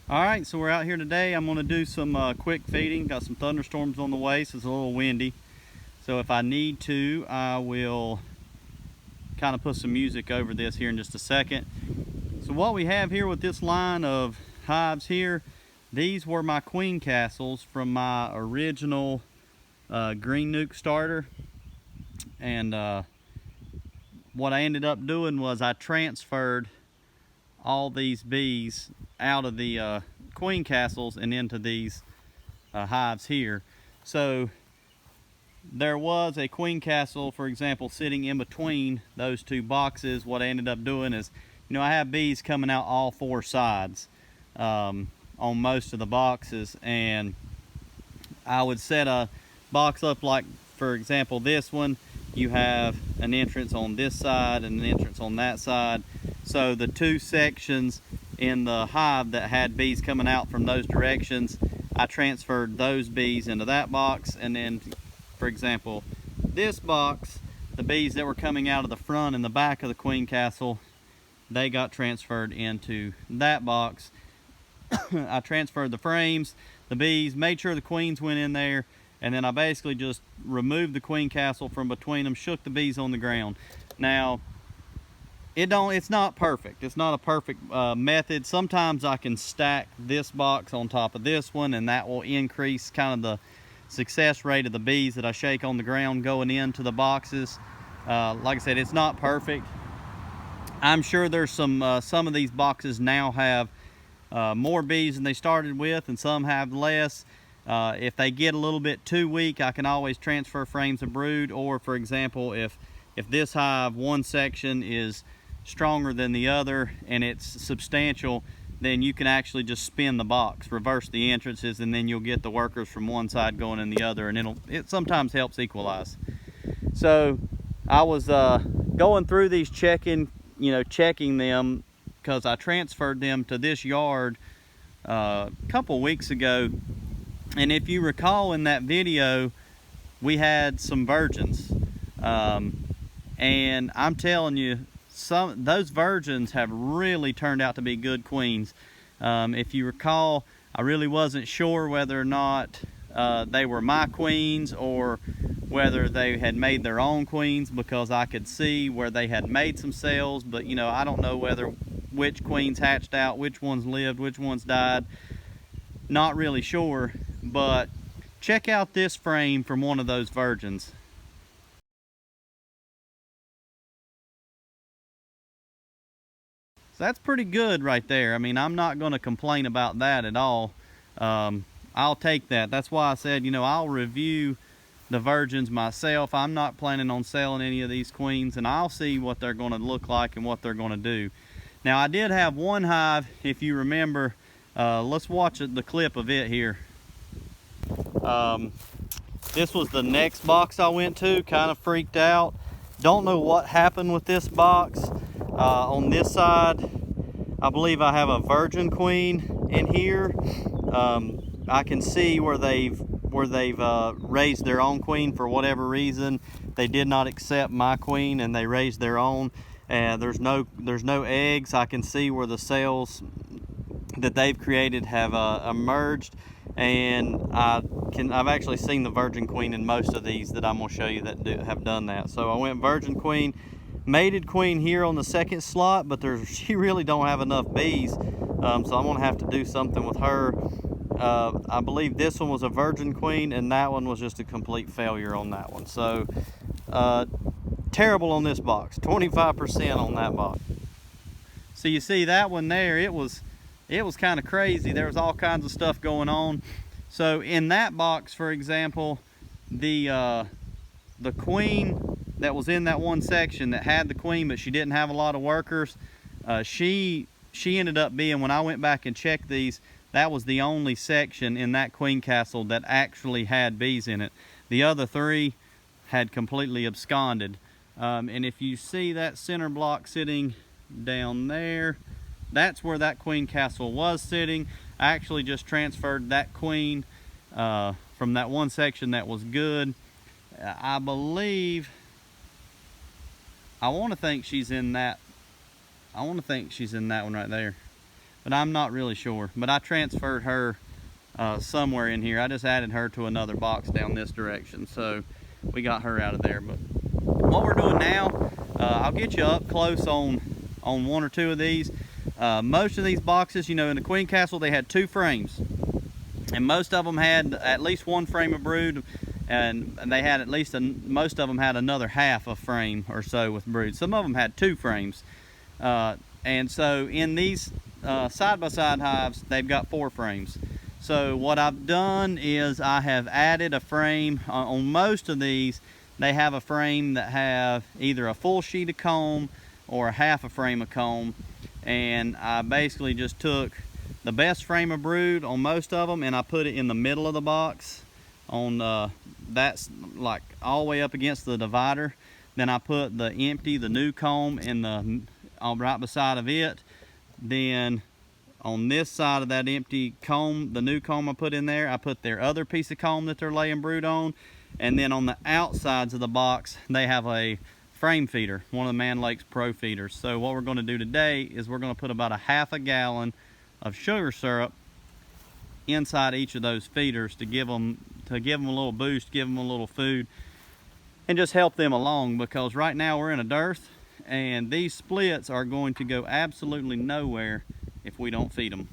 Alright, so we're out here today. I'm going to do some quick feeding. Got some thunderstorms on the way, so it's a little windy. So if I need to, I will kind of put some music over this here in just a second. So what we have here with this line of hives here, these were my queen castles from my original green nuke starter. And what I ended up doing was I transferred all these bees out of the queen castles and into these hives here. So there was a queen castle, for example, sitting in between those two boxes. What I ended up doing is, you know, I have bees coming out all four sides on most of the boxes, and I would set a box up like, for example, this one. You have an entrance on this side and an entrance on that side. So the two sections in the hive that had bees coming out from those directions, I transferred those bees into that box. And then, for example, this box, the bees that were coming out of the front and the back of the queen castle, they got transferred into that box. I transferred the frames, the bees, made sure the queens went in there, and then I basically just removed the queen castle from between them, shook the bees on the ground. Now, it's not perfect. It's not a perfect method. Sometimes I can stack this box on top of this one, and that will increase kind of the success rate of the bees that I shake on the ground going into the boxes. Like I said, it's not perfect. I'm sure there's some of these boxes now have more bees than they started with, and some have less. If they get a little bit too weak, I can always transfer frames of brood. Or, for example, if this hive, one section is stronger than the other and it's substantial, then you can actually just spin the box, reverse the entrances, and then you'll get the workers from one side going in the other, and it sometimes helps equalize. So I was going through these checking them, because I transferred them to this yard a couple weeks ago. And if you recall in that video, we had some virgins, and I'm telling you, those virgins have really turned out to be good queens. If you recall, I really wasn't sure whether or not they were my queens or whether they had made their own queens, because I could see where they had made some cells, but you know, I don't know which queens hatched out, which ones lived, which ones died. Not really sure. But check out this frame from one of those virgins. So that's pretty good right there. I mean, I'm not going to complain about that at all. I'll take that. That's why I said, you know, I'll review the virgins myself. I'm not planning on selling any of these queens, and I'll see what they're going to look like and what they're going to do. Now, I did have one hive, if you remember. Let's watch the clip of it here. This was the next box I went to. Kind of freaked out. Don't know what happened with this box. On this side, I believe I have a virgin queen in here. I can see where they've raised their own queen for whatever reason. They did not accept my queen and they raised their own. There's no eggs. I can see where the cells that they've created have emerged, and I've actually seen the virgin queen in most of these that I'm going to show you that have done that. So I went virgin queen, mated queen here on the second slot, but she really don't have enough bees, so I'm going to have to do something with her. I believe this one was a virgin queen, and that one was just a complete failure on that one. So terrible on this box, 25% on that box. So you see that one there, it was kind of crazy. There was all kinds of stuff going on. So in that box, for example, the queen that was in that one section that had the queen, but she didn't have a lot of workers, she ended up being, when I went back and checked these, that was the only section in that queen castle that actually had bees in it. The other three had completely absconded. And if you see that center block sitting down there, that's where that queen castle was sitting. I actually just transferred that queen from that one section that was good. I believe, I want to think she's in that. I want to think she's in that one right there, but I'm not really sure. But I transferred her somewhere in here. I just added her to another box down this direction, so we got her out of there. But what we're doing now, I'll get you up close on one or two of these. Most of these boxes, you know, in the Queen Castle, they had 2 frames, and most of them had at least 1 frame of brood, and they had at least most of them had another half a frame or so with brood. Some of them had 2 frames, and so in these side-by-side hives, they've got 4 frames. So what I've done is I have added a frame on most of these. They have a frame that have either a full sheet of comb or a half a frame of comb, and I basically just took the best frame of brood on most of them and I put it in the middle of the box on that's like all the way up against the divider. Then I put the empty, the new comb in the right beside of it. Then on this side of that empty comb, the new comb I put in there, I put their other piece of comb that they're laying brood on. And then on the outsides of the box, they have a frame feeder, one of the Man Lakes Pro feeders. So what we're going to do today is we're going to put about a half a gallon of sugar syrup inside each of those feeders to give them a little boost, give them a little food, and just help them along, because right now we're in a dearth and these splits are going to go absolutely nowhere if we don't feed them.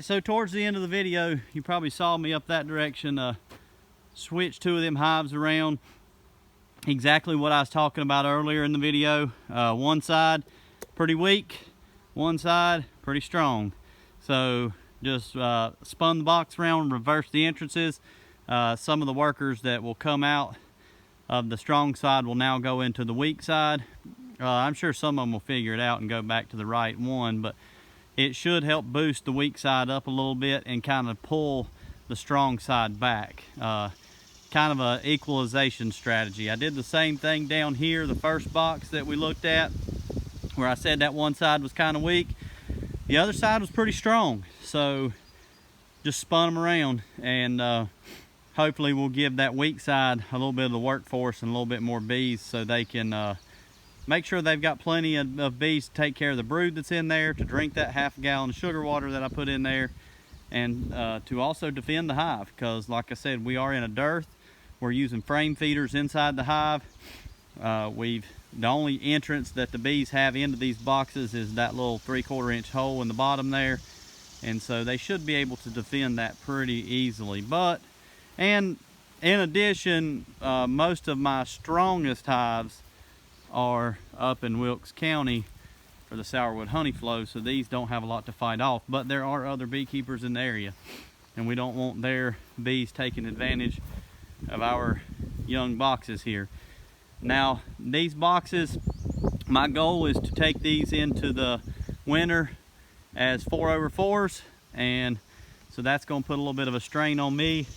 So towards the end of the video, you probably saw me up that direction, switch 2 of them hives around. Exactly what I was talking about earlier in the video. One side pretty weak, one side pretty strong. So just spun the box around, reversed the entrances. Some of the workers that will come out of the strong side will now go into the weak side. I'm sure some of them will figure it out and go back to the right one, but it should help boost the weak side up a little bit and kind of pull the strong side back. Kind of a equalization strategy. I did the same thing down here, the first box that we looked at, where I said that one side was kind of weak. The other side was pretty strong, so just spun them around, and hopefully we'll give that weak side a little bit of the workforce and a little bit more bees, so they can make sure they've got plenty of bees to take care of the brood that's in there, to drink that half a gallon of sugar water that I put in there, and to also defend the hive, because like I said, we are in a dearth. We're using frame feeders inside the hive. The only entrance that the bees have into these boxes is that little 3/4 inch hole in the bottom there, and so they should be able to defend that pretty easily. And in addition, most of my strongest hives are up in Wilkes County for the sourwood honey flow, so these don't have a lot to fight off, but there are other beekeepers in the area, and we don't want their bees taking advantage of our young boxes here. Now, these boxes, my goal is to take these into the winter as 4/4s, and so that's going to put a little bit of a strain on me,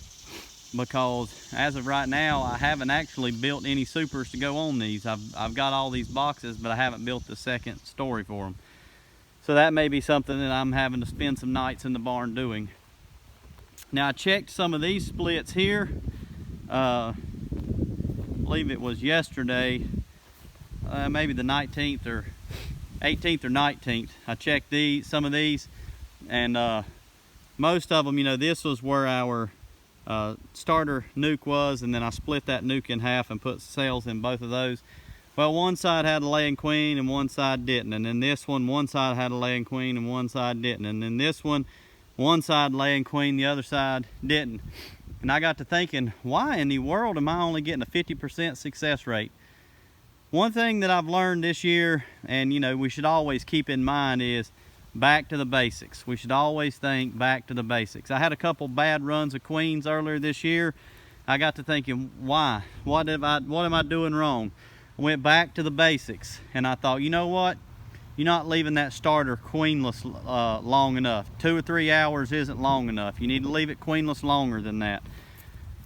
because as of right now I haven't actually built any supers to go on these. I've got all these boxes, but I haven't built the second story for them. So that may be something that I'm having to spend some nights in the barn doing. Now, I checked some of these splits here. I believe it was yesterday, maybe the 19th or 18th or 19th. I checked some of these, and most of them, you know, this was where our starter nuke was, and then I split that nuke in half and put cells in both of those. Well, one side had a laying queen and one side didn't, and then this one side had a laying queen and one side didn't, and then this one side laying queen, the other side didn't. And I got to thinking, why in the world am I only getting a 50% success rate? One thing that I've learned this year, and you know, we should always keep in mind, is back to the basics. We should always think back to the basics. I had a couple bad runs of queens earlier this year. I got to thinking, why? What am I doing wrong? I went back to the basics, and I thought, you know what? You're not leaving that starter queenless long enough. 2 or 3 hours isn't long enough. You need to leave it queenless longer than that.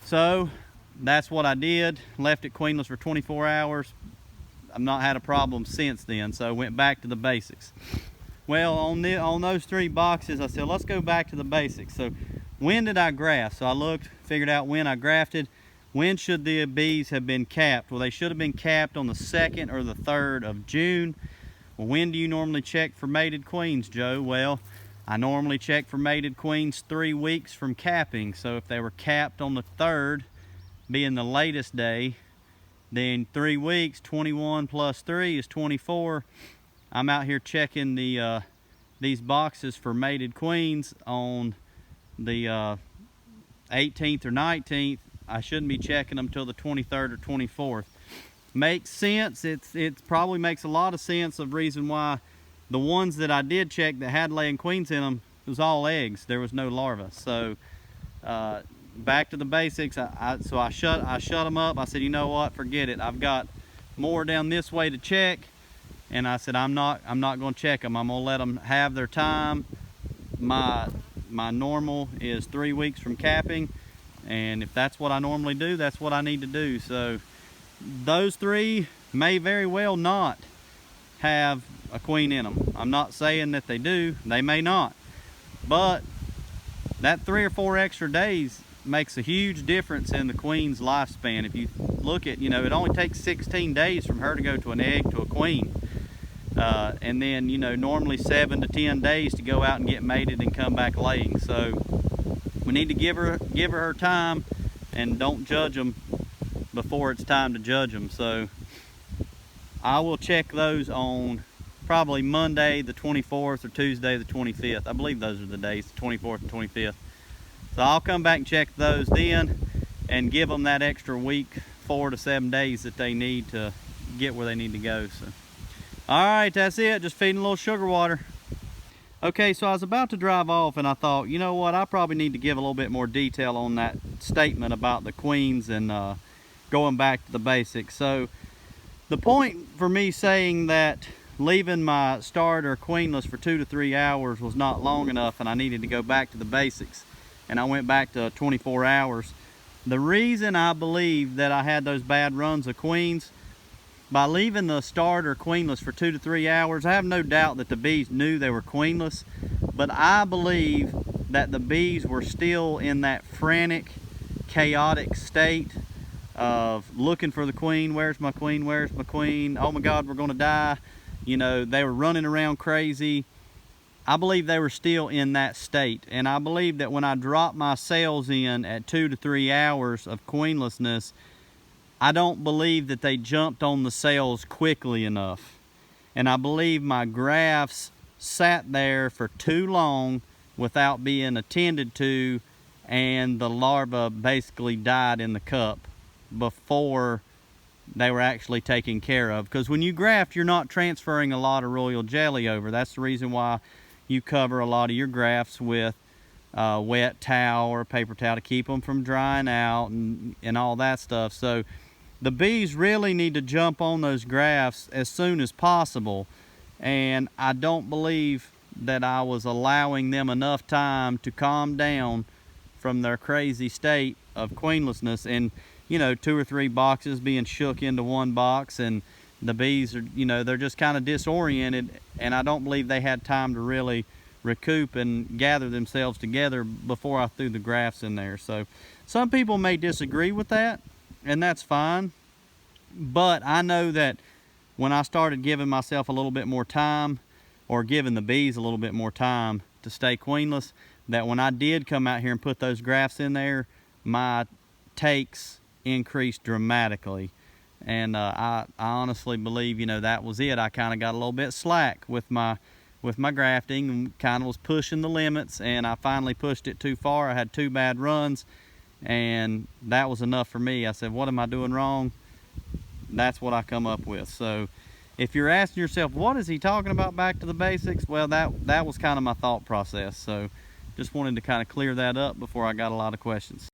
So that's what I did. Left it queenless for 24 hours. I've not had a problem since then, so went back to the basics. Well, on those 3 boxes, I said, let's go back to the basics. So when did I graft? So I looked, figured out when I grafted. When should the bees have been capped? Well, they should have been capped on the 2nd or the 3rd of June. Well, when do you normally check for mated queens, Joe? Well, I normally check for mated queens 3 weeks from capping. So if they were capped on the 3rd, being the latest day, then 3 weeks, 21 plus 3 is 24. I'm out here checking these boxes for mated queens on the 18th or 19th. I shouldn't be checking them till the 23rd or 24th. Makes sense. It probably makes a lot of sense of reason why the ones that I did check that had laying queens in them, it was all eggs. There was no larvae. So back to the basics. So I shut them up. I said, you know what? Forget it. I've got more down this way to check. And I said, I'm not going to check them. I'm going to let them have their time. My normal is 3 weeks from capping, and if that's what I normally do, that's what I need to do. So those 3 may very well not have a queen in them. I'm not saying that they do. They may not. But that 3 or 4 extra days makes a huge difference in the queen's lifespan. If you look at, you know, it only takes 16 days from her to go to an egg to a queen. And then, you know, normally 7 to 10 days to go out and get mated and come back laying. So we need to give her time, and don't judge them before it's time to judge them. So I will check those on probably Monday the 24th or Tuesday the 25th. I believe those are the days, the 24th and 25th. So I'll come back and check those then and give them that extra week, 4 to 7 days that they need to get where they need to go. So all right, that's it. Just feeding a little sugar water. Okay, so I was about to drive off and I thought, you know what, I probably need to give a little bit more detail on that statement about the queens and going back to the basics. So the point for me saying that leaving my starter queenless for 2 to 3 hours was not long enough and I needed to go back to the basics, and I went back to 24 hours. The reason I believe that I had those bad runs of queens, by leaving the starter queenless for 2 to 3 hours, I have no doubt that the bees knew they were queenless, but I believe that the bees were still in that frantic, chaotic state of looking for the queen. Where's my queen? Where's my queen? Oh my God, we're gonna die. You know, they were running around crazy. I believe they were still in that state, and I believe that when I dropped my cells in at 2 to 3 hours of queenlessness, I don't believe that they jumped on the cells quickly enough. And I believe my grafts sat there for too long without being attended to, and the larva basically died in the cup before they were actually taken care of. Because when you graft, you're not transferring a lot of royal jelly over. That's the reason why you cover a lot of your grafts with wet towel or paper towel to keep them from drying out and all that stuff. So the bees really need to jump on those grafts as soon as possible, and I don't believe that I was allowing them enough time to calm down from their crazy state of queenlessness. And you know, 2 or 3 boxes being shook into one box, and the bees are, you know, they're just kind of disoriented, and I don't believe they had time to really recoup and gather themselves together before I threw the grafts in there. So some people may disagree with that, and that's fine, but I know that when I started giving myself a little bit more time, or giving the bees a little bit more time to stay queenless, that when I did come out here and put those grafts in there, my takes increased dramatically. And I honestly believe, you know, that was it. I kind of got a little bit slack with my grafting, and kind of was pushing the limits, and I finally pushed it too far. I had 2 bad runs, and that was enough for me. I said, what am I doing wrong? That's what I come up with. So if you're asking yourself, what is he talking about, back to the basics? Well, that was kind of my thought process. So just wanted to kind of clear that up before I got a lot of questions.